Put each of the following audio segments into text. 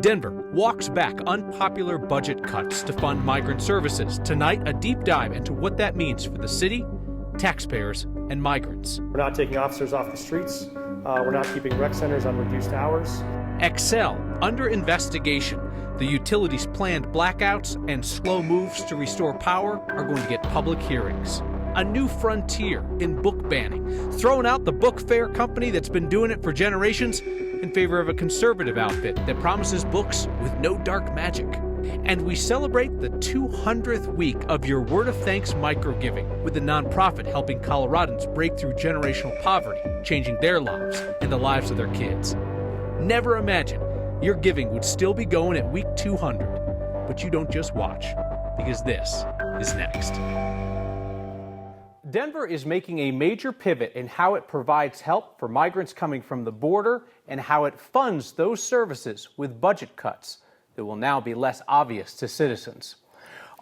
Denver walks back unpopular budget cuts to fund migrant services. Tonight, a deep dive into what that means for the city, taxpayers, and migrants. We're not taking officers off the streets. We're not keeping rec centers on reduced hours. Xcel, under investigation. The utility's planned blackouts and slow moves to restore power are going to get public hearings. A new frontier in book banning, throwing out the book fair company that's been doing it for generations in favor of a conservative outfit that promises books with no dark magic. And we celebrate the 200th week of Your Word of Thanks microgiving with a nonprofit helping Coloradans break through generational poverty, changing their lives and the lives of their kids. Never imagine your giving would still be going at week 200, but you don't just watch, because this is next. Denver is making a major pivot in how it provides help for migrants coming from the border and how it funds those services with budget cuts that will now be less obvious to citizens.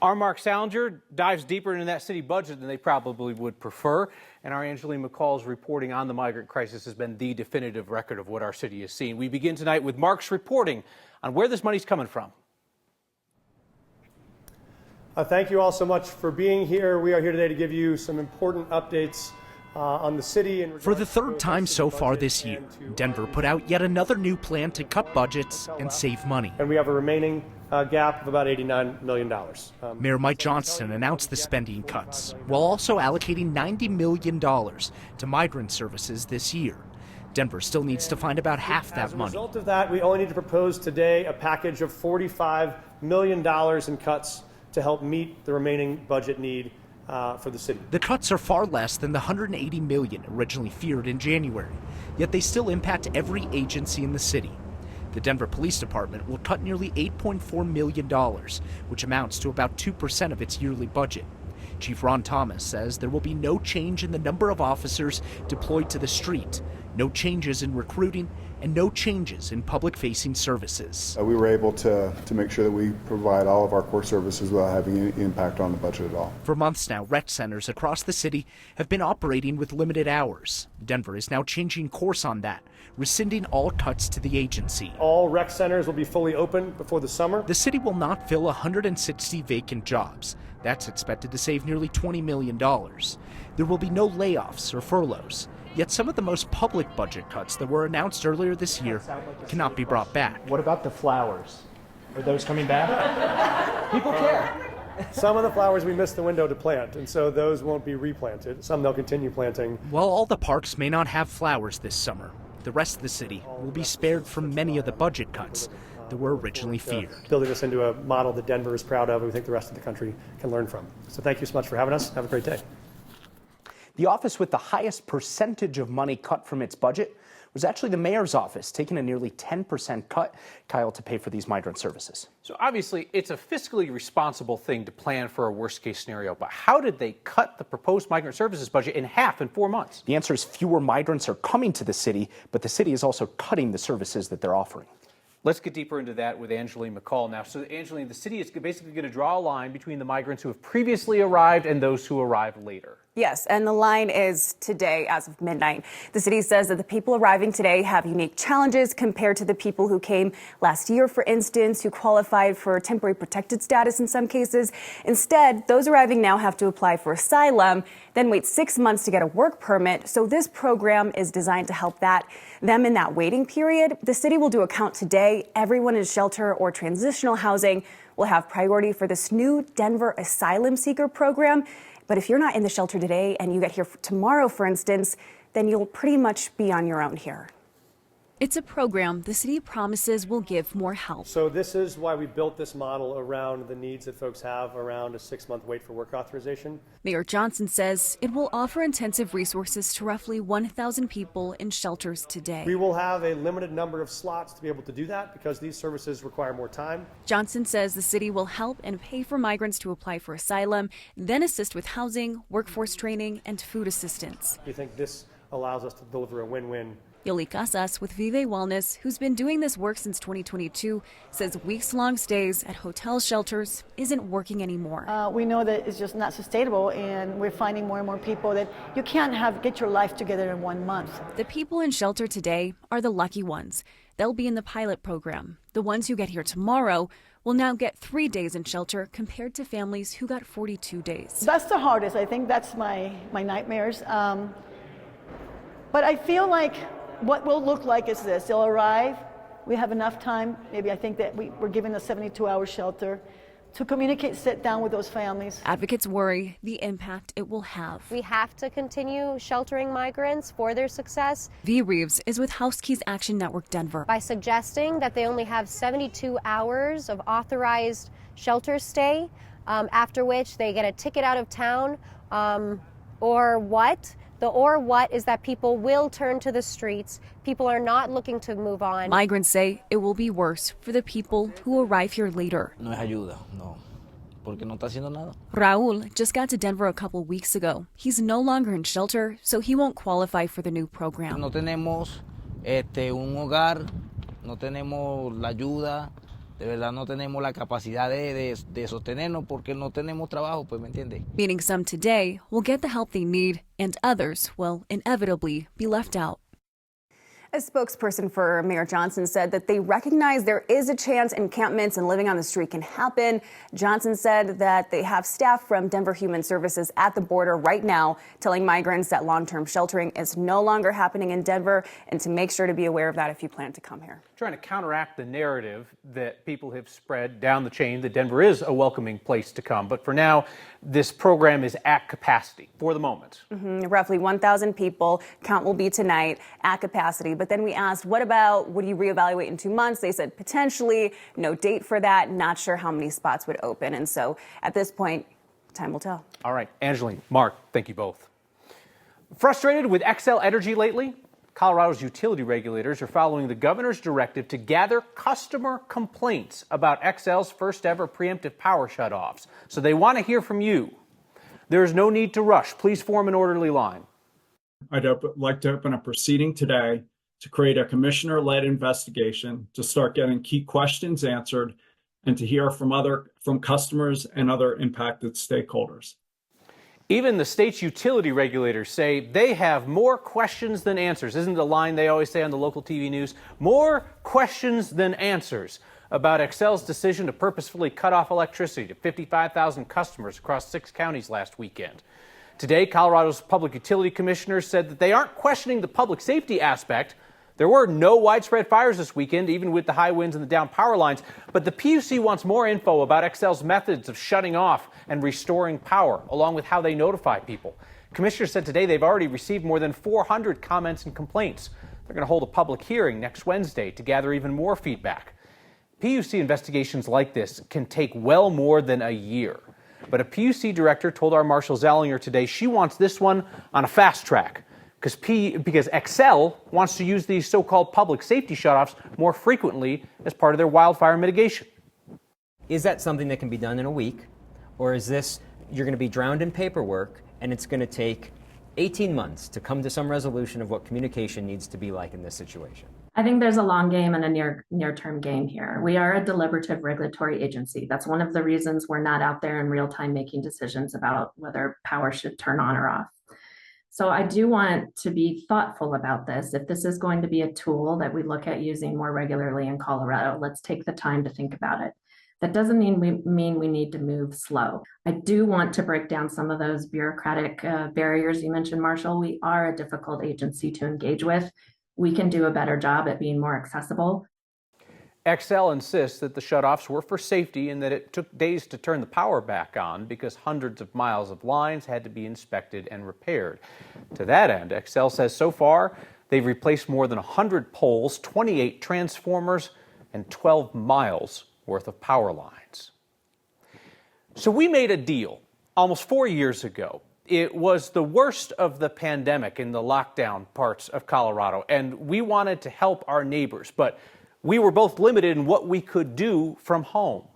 Our Mark Salinger dives deeper into that city budget than they probably would prefer, and our Angeline McCall's reporting on the migrant crisis has been the definitive record of what our city has seen. We begin tonight with Mark's reporting on where this money's coming from. Thank you all so much for being here. We are here today to give you some important updates on the city. For the third time so far this year, Denver put out yet another new plan to cut budgets and save money. And we have a remaining gap of about $89 million. Mayor Mike Johnson announced the spending cuts, while also allocating $90 million to migrant services this year. Denver still needs to find about half that money. As a result of that, we only need to propose today a package of $45 million in cuts to help meet the remaining budget need for the city. The cuts are far less than the $180 million originally feared in January, yet they still impact every agency in the city. The Denver Police Department will cut nearly $8.4 million, which amounts to about 2% of its yearly budget. Chief Ron Thomas says there will be no change in the number of officers deployed to the street, no changes in recruiting, and no changes in public-facing services. We were able to make sure that we provide all of our core services without having any impact on the budget at all. For months now, rec centers across the city have been operating with limited hours. Denver is now changing course on that, rescinding all cuts to the agency. All rec centers will be fully open before the summer. The city will not fill 160 vacant jobs. That's expected to save nearly $20 million. There will be no layoffs or furloughs. Yet some of the most public budget cuts that were announced earlier this year cannot be brought back. What about the flowers? Are those coming back? People care. Some of the flowers we missed the window to plant, and so those won't be replanted. Some they'll continue planting. While all the parks may not have flowers this summer, the rest of the city will be spared from many of the budget cuts that were originally feared. Building this into a model that Denver is proud of and we think the rest of the country can learn from. So thank you so much for having us. Have a great day. The office with the highest percentage of money cut from its budget was actually the mayor's office, taking a nearly 10% cut, Kyle, to pay for these migrant services. So obviously, it's a fiscally responsible thing to plan for a worst-case scenario, but how did they cut the proposed migrant services budget in half in 4 months? The answer is fewer migrants are coming to the city, but the city is also cutting the services that they're offering. Let's get deeper into that with Angeline McCall now. So, Angeline, the city is basically going to draw a line between the migrants who have previously arrived and those who arrive later. Yes, and the line is today as of midnight. The city says that the people arriving today have unique challenges compared to the people who came last year, for instance, who qualified for temporary protected status in some cases. Instead, those arriving now have to apply for asylum, then wait 6 months to get a work permit. So this program is designed to help them in that waiting period. The city will do a count today. Everyone in shelter or transitional housing will have priority for this new Denver asylum seeker program. But if you're not in the shelter today and you get here tomorrow, for instance, then you'll pretty much be on your own here. It's a program the city promises will give more help. So this is why we built this model around the needs that folks have around a 6-month wait for work authorization. Mayor Johnson says it will offer intensive resources to roughly 1,000 people in shelters today. We will have a limited number of slots to be able to do that because these services require more time. Johnson says the city will help and pay for migrants to apply for asylum, then assist with housing, workforce training, and food assistance. We think this allows us to deliver a win-win. Yoli Casas with Vive Wellness, who's been doing this work since 2022, says weeks-long stays at hotel shelters isn't working anymore. We know that it's just not sustainable, and we're finding more and more people that you can't get your life together in 1 month. The people in shelter today are the lucky ones. they'll be in the pilot program. The ones who get here tomorrow will now get 3 days in shelter compared to families who got 42 days. That's the hardest. I think that's my nightmares. But I feel like what will look like is this. They'll arrive. We have enough time. Maybe I think that we're given a 72-hour shelter to communicate, sit down with those families. Advocates worry the impact it will have. We have to continue sheltering migrants for their success. V. Reeves is with House Keys Action Network Denver. By suggesting that they only have 72 hours of authorized shelter stay, after which they get a ticket out of town, or what? The or what is that people will turn to the streets. People are not looking to move on. Migrants say it will be worse for the people who arrive here later. No es ayuda, no, porque no está haciendo nada. Raul just got to Denver a couple weeks ago. He's no longer in shelter, so he won't qualify for the new program. No tenemos un hogar, no tenemos la ayuda, de verdad no tenemos la capacidad de sostenernos porque no tenemos trabajo, pues, ¿me entiende? Meaning some today will get the help they need and others will inevitably be left out. A spokesperson for Mayor Johnson said that they recognize there is a chance encampments and living on the street can happen. Johnson said that they have staff from Denver Human Services at the border right now telling migrants that long-term sheltering is no longer happening in Denver and to make sure to be aware of that if you plan to come here. Trying to counteract the narrative that people have spread down the chain that Denver is a welcoming place to come. But for now, this program is at capacity for the moment. Roughly 1,000 people. Count will be tonight at capacity. But then we asked, what about, would you reevaluate in 2 months? They said potentially, no date for that, not sure how many spots would open. And so at this point, time will tell. All right, Angeline, Mark, thank you both. Frustrated with Xcel Energy lately? Colorado's utility regulators are following the governor's directive to gather customer complaints about Xcel's first ever preemptive power shutoffs. So they want to hear from you. There is no need to rush. Please form an orderly line. I'd like to open a proceeding today to create a commissioner-led investigation to start getting key questions answered and to hear from customers and other impacted stakeholders. Even the state's utility regulators say they have more questions than answers. Isn't the line they always say on the local TV news? More questions than answers about Xcel's decision to purposefully cut off electricity to 55,000 customers across 6 counties last weekend. Today, Colorado's public utility commissioners said that they aren't questioning the public safety aspect. There were no widespread fires this weekend, even with the high winds and the down power lines. But the PUC wants more info about Xcel's methods of shutting off and restoring power, along with how they notify people. Commissioners said today they've already received more than 400 comments and complaints. They're going to hold a public hearing next Wednesday to gather even more feedback. PUC investigations like this can take well more than a year. But a PUC director told our Marshall Zallinger today she wants this one on a fast track. Because Xcel wants to use these so-called public safety shutoffs more frequently as part of their wildfire mitigation. Is that something that can be done in a week? Or is this, you're going to be drowned in paperwork and it's going to take 18 months to come to some resolution of what communication needs to be like in this situation? I think there's a long game and a near-term game here. We are a deliberative regulatory agency. That's one of the reasons we're not out there in real time making decisions about whether power should turn on or off. So I do want to be thoughtful about this. If this is going to be a tool that we look at using more regularly in Colorado, let's take the time to think about it. That doesn't mean we need to move slow. I do want to break down some of those bureaucratic barriers you mentioned, Marshall. We are a difficult agency to engage with. We can do a better job at being more accessible. Xcel insists that the shutoffs were for safety and that it took days to turn the power back on because hundreds of miles of lines had to be inspected and repaired. To that end, Xcel says so far they've replaced more than 100 poles, 28 transformers, and 12 miles worth of power lines. So we made a deal almost 4 years ago. It was the worst of the pandemic in the lockdown parts of Colorado, and we wanted to help our neighbors, but we were both limited in what we could do from home.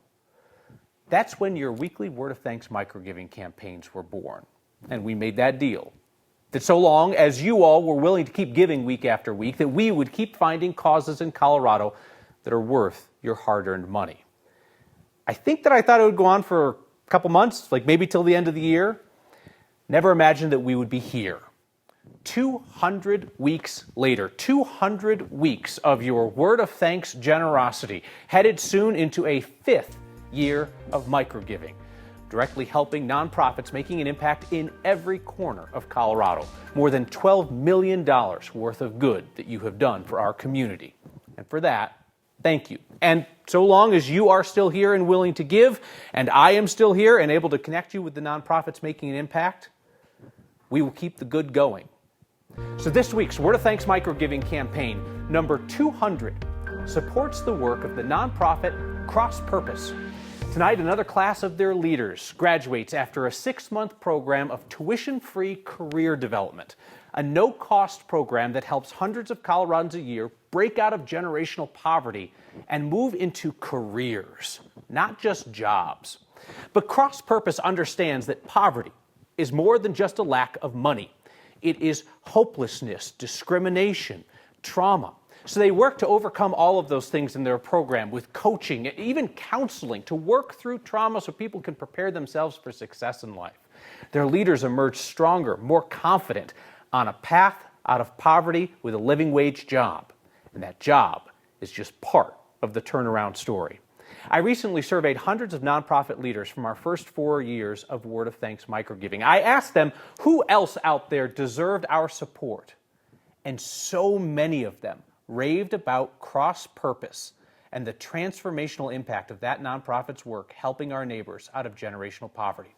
That's when your weekly Word of Thanks microgiving campaigns were born. And we made that deal. That so long as you all were willing to keep giving week after week, that we would keep finding causes in Colorado that are worth your hard-earned money. I think that I thought it would go on for a couple months, like maybe till the end of the year. Never imagined that we would be here. 200 weeks later, 200 weeks of your word of thanks generosity, headed soon into a 5th year of microgiving, directly helping nonprofits making an impact in every corner of Colorado. More than $12 million worth of good that you have done for our community. And for that, thank you. And so long as you are still here and willing to give, and I am still here and able to connect you with the nonprofits making an impact, we will keep the good going. So this week's Word of Thanks Microgiving campaign, number 200, supports the work of the nonprofit Cross Purpose. Tonight, another class of their leaders graduates after a 6-month program of tuition-free career development, a no-cost program that helps hundreds of Coloradans a year break out of generational poverty and move into careers, not just jobs. But Cross Purpose understands that poverty is more than just a lack of money. It is hopelessness, discrimination, trauma. So they work to overcome all of those things in their program with coaching, even counseling, to work through trauma so people can prepare themselves for success in life. Their leaders emerge stronger, more confident, on a path out of poverty with a living wage job. And that job is just part of the turnaround story. I recently surveyed hundreds of nonprofit leaders from our first 4 years of Word of Thanks microgiving. I asked them who else out there deserved our support. And so many of them raved about Cross Purpose and the transformational impact of that nonprofit's work helping our neighbors out of generational poverty.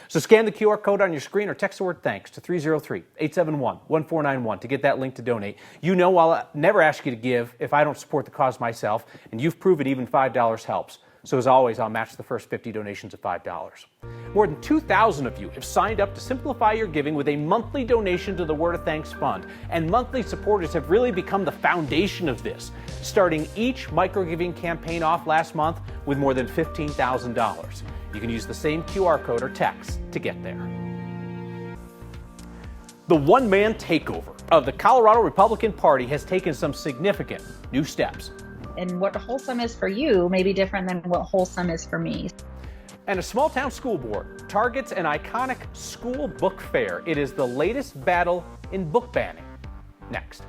So scan the QR code on your screen or text the word thanks to 303-871-1491 to get that link to donate. You know I'll never ask you to give if I don't support the cause myself, and you've proven even $5 helps. So as always, I'll match the first 50 donations of $5. More than 2,000 of you have signed up to simplify your giving with a monthly donation to the Word of Thanks Fund, and monthly supporters have really become the foundation of this, starting each microgiving campaign off last month with more than $15,000. You can use the same QR code or text to get there. The one-man takeover of the Colorado Republican Party has taken some significant new steps. And what wholesome is for you may be different than what wholesome is for me. And a small-town school board targets an iconic school book fair. It is the latest battle in book banning. Next.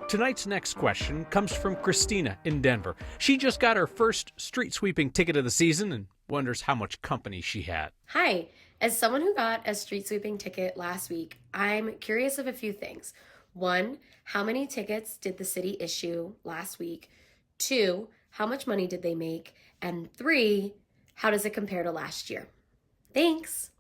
Tonight's next question comes from Christina in Denver. She just got her first street sweeping ticket of the season and wonders how much company she had. Hi. As someone who got a street sweeping ticket last week, I'm curious of a few things. 1, how many tickets did the city issue last week? 2, how much money did they make? And 3, how does it compare to last year? Thanks.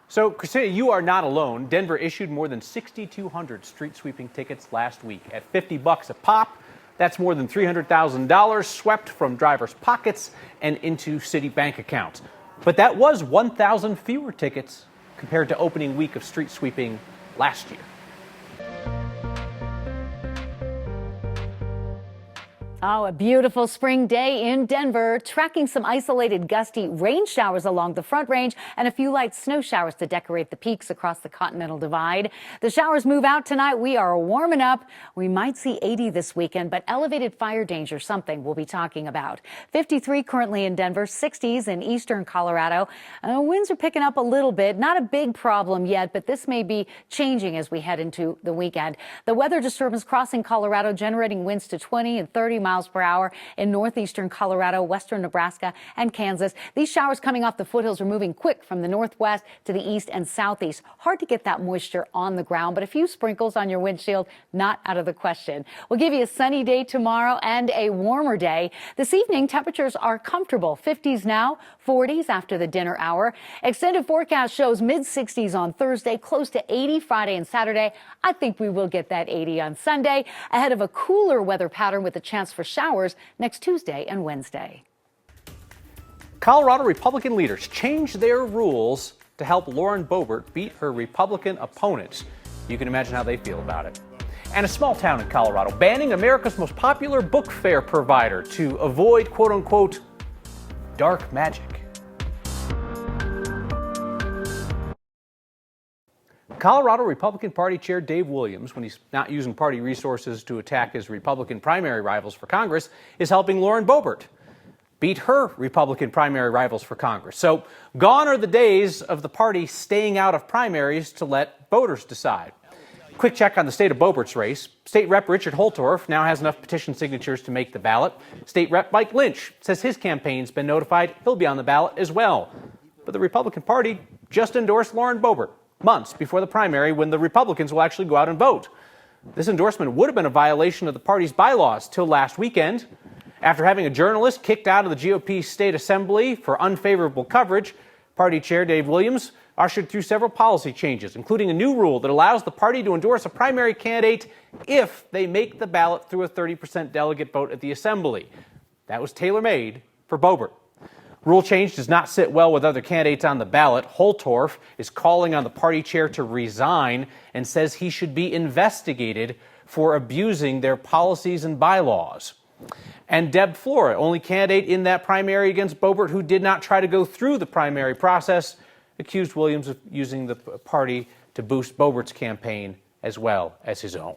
So, Christina, you are not alone. Denver issued more than 6,200 street sweeping tickets last week at $50 a pop. That's more than $300,000 swept from drivers' pockets and into city bank accounts. But that was 1,000 fewer tickets compared to opening week of street sweeping last year. Oh, a beautiful spring day in Denver, tracking some isolated gusty rain showers along the Front Range and a few light snow showers to decorate the peaks across the Continental Divide. The showers move out tonight. We are warming up. We might see 80 this weekend, but elevated fire danger, something we'll be talking about. 53 currently in Denver, 60s in eastern Colorado. Winds are picking up a little bit. Not a big problem yet, but this may be changing as we head into the weekend. The weather disturbance crossing Colorado, generating winds to 20 and 30 miles per hour in northeastern Colorado, western Nebraska, and Kansas. These showers coming off the foothills are moving quick from the northwest to the east and southeast. Hard to get that moisture on the ground, but a few sprinkles on your windshield, not out of the question. We'll give you a sunny day tomorrow and a warmer day. This evening, temperatures are comfortable. 50s now, 40s after the dinner hour. Extended forecast shows mid-60s on Thursday, close to 80 Friday and Saturday. I think we will get that 80 on Sunday, ahead of a cooler weather pattern with a chance for showers next Tuesday and Wednesday. Colorado Republican leaders changed their rules to help Lauren Boebert beat her Republican opponents. You can imagine how they feel about it. And a small town in Colorado banning America's most popular book fair provider to avoid, quote unquote, dark magic. Colorado Republican Party Chair Dave Williams, when he's not using party resources to attack his Republican primary rivals for Congress, is helping Lauren Boebert. beat her Republican primary rivals for Congress. So gone are the days of the party staying out of primaries to let voters decide. Quick check on the state of Boebert's race. State Rep Richard Holtorf now has enough petition signatures to make the ballot. State Rep Mike Lynch says his campaign's been notified he'll be on the ballot as well. But the Republican Party just endorsed Lauren Boebert months before the primary, when the Republicans will actually go out and vote. This endorsement would have been a violation of the party's bylaws till last weekend. After having a journalist kicked out of the GOP state assembly for unfavorable coverage, party chair Dave Williams ushered through several policy changes, including a new rule that allows the party to endorse a primary candidate if they make the ballot through a 30% delegate vote at the assembly. That was tailor-made for Boebert. Rule change does not sit well with other candidates on the ballot. Holtorf is calling on the party chair to resign and says he should be investigated for abusing their policies and bylaws. And Deb Flora, only candidate in that primary against Boebert who did not try to go through the primary process, accused Williams of using the party to boost Boebert's campaign as well as his own.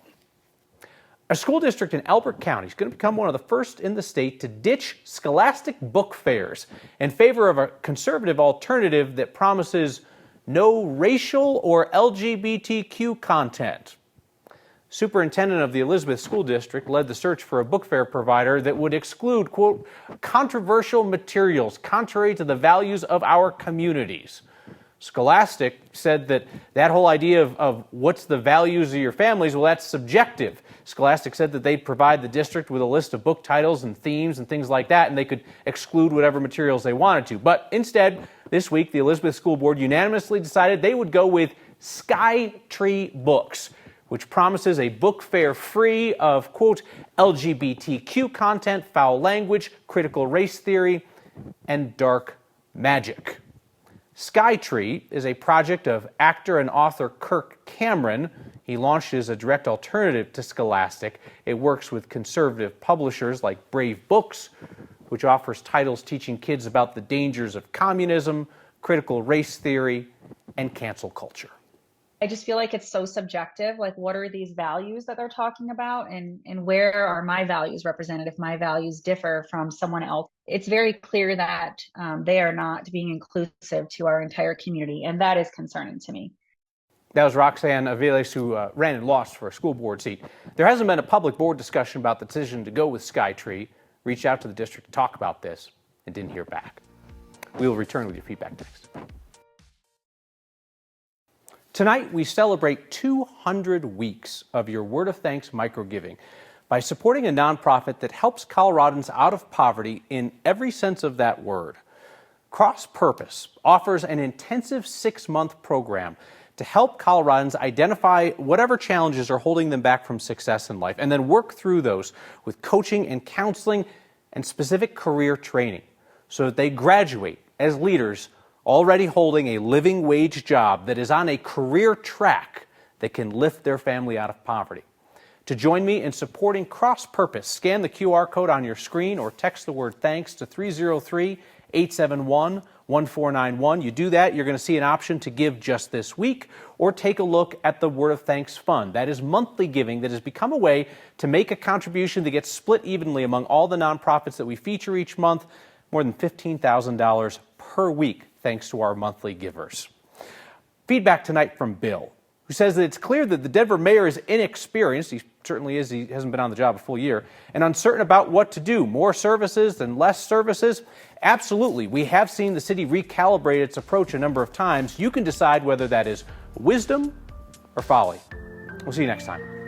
A school district in Elbert County is going to become one of the first in the state to ditch scholastic book fairs in favor of a conservative alternative that promises no racial or LGBTQ content. Superintendent of the Elizabeth School District led the search for a book fair provider that would exclude, quote, controversial materials contrary to the values of our communities. Scholastic said that whole idea of what's the values of your families, well, that's subjective. Scholastic said that they'd provide the district with a list of book titles and themes and things like that, and they could exclude whatever materials they wanted to. But instead, this week, the Elizabeth School Board unanimously decided they would go with Sky Tree Books, which promises a book fair free of, quote, LGBTQ content, foul language, critical race theory, and dark magic. Skytree is a project of actor and author Kirk Cameron. He launched as a direct alternative to Scholastic. It works with conservative publishers like Brave Books, which offers titles teaching kids about the dangers of communism, critical race theory, and cancel culture. I just feel like it's so subjective. Like, what are these values that they're talking about? And where are my values represented if my values differ from someone else? It's very clear that they are not being inclusive to our entire community. And that is concerning to me. That was Roxanne Aviles, who ran and lost for a school board seat. There hasn't been a public board discussion about the decision to go with Skytree. Reached out to the district to talk about this and didn't hear back. We will return with your feedback next. Tonight, we celebrate 200 weeks of your Word of Thanks microgiving by supporting a nonprofit that helps Coloradans out of poverty in every sense of that word. Cross Purpose offers an intensive 6-month program to help Coloradans identify whatever challenges are holding them back from success in life and then work through those with coaching and counseling and specific career training so that they graduate as leaders already holding a living wage job that is on a career track that can lift their family out of poverty. To join me in supporting Cross Purpose, scan the QR code on your screen or text the word thanks to 303-871-1491. You do that, you're going to see an option to give just this week, or take a look at the Word of Thanks Fund. That is monthly giving that has become a way to make a contribution that gets split evenly among all the nonprofits that we feature each month, more than $15,000 per week, thanks to our monthly givers. Feedback tonight from Bill, who says that it's clear that the Denver mayor is inexperienced. He certainly is. He hasn't been on the job a full year, and uncertain about what to do. More services than less services? Absolutely. We have seen the city recalibrate its approach a number of times. You can decide whether that is wisdom or folly. We'll see you next time.